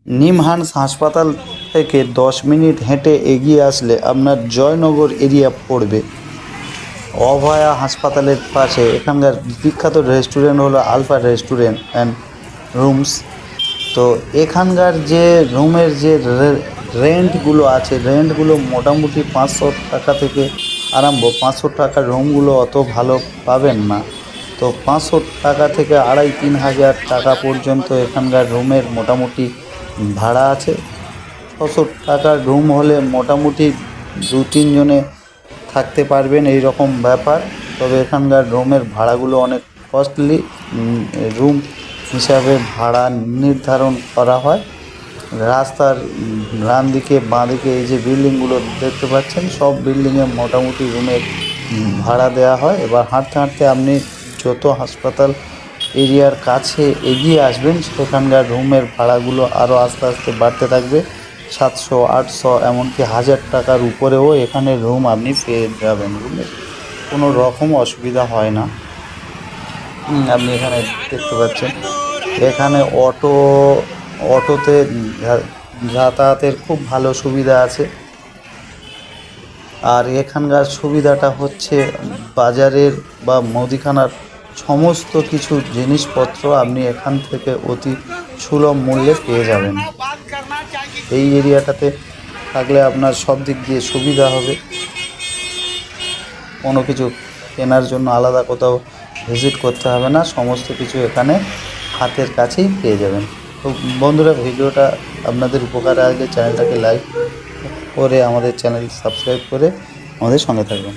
নিমহান্স হাসপাতাল থেকে 10 মিনিট হেঁটে এগিয়ে আসলে আপনার জয়নগর এরিয়া পড়বে। অভয়া হাসপাতালের পাশে এখানকার বিখ্যাত রেস্টুরেন্ট হলো আলফা রেস্টুরেন্ট অ্যান্ড রুমস। তো এখানকার যে রুমের যে রেন্টগুলো আছে, রেন্টগুলো মোটামুটি 500 টাকা থেকে আরম্ভ। 500 টাকার রুমগুলো অত ভালো পাবেন না। তো 500 টাকা থেকে 2500-3000 টাকা পর্যন্ত এখানকার রুমের মোটামুটি ভাড়া আছে। 600 টাকার রুম হলে মোটামুটি 2-3 জনে থাকতে পারবেন, এই রকম ব্যাপার। তবে এখানকার রুমের ভাড়াগুলো অনেক কস্টলি। রুম হিসাবে ভাড়া নির্ধারণ করা হয়। রাস্তার ডান দিকে বাঁ দিকে এই যে বিল্ডিংগুলো দেখতে পাচ্ছেন, সব বিল্ডিংয়ে মোটামুটি রুমের ভাড়া দেওয়া হয়। এবার হাঁটতে হাঁটতে আপনি যত হাসপাতাল এরিয়ার কাছে এগিয়ে আসবেন, সেখানকার রুমের ভাড়াগুলো আরও আস্তে আস্তে বাড়তে থাকবে। 700-800 এমনকি 1000 টাকার উপরেও এখানে রুম আপনি পেয়ে যাবেন। রুমের কোনো রকম অসুবিধা হয় না। আপনি এখানে দেখতে পাচ্ছেন, এখানে অটোতে যাতায়াতের খুব ভালো সুবিধা আছে। আর এখানকার সুবিধাটা হচ্ছে বাজারের বা মুদিখানার সমস্ত কিছু জিনিসপত্র আপনি এখান থেকে অতি সুলভ মূল্যে পেয়ে যাবেন। এই এরিয়াটাতে থাকলে আপনার সব দিক দিয়ে সুবিধা হবে। কোনো কিছু কেনার জন্য আলাদা কোথাও ভিজিট করতে হবে না, সমস্ত কিছু এখানে হাতের কাছেই পেয়ে যাবেন। তো বন্ধুরা, ভিডিওটা আপনাদের উপকারে আসলে চ্যানেলটাকে লাইক করে আমাদের চ্যানেল সাবস্ক্রাইব করে আমাদের সঙ্গে থাকবেন।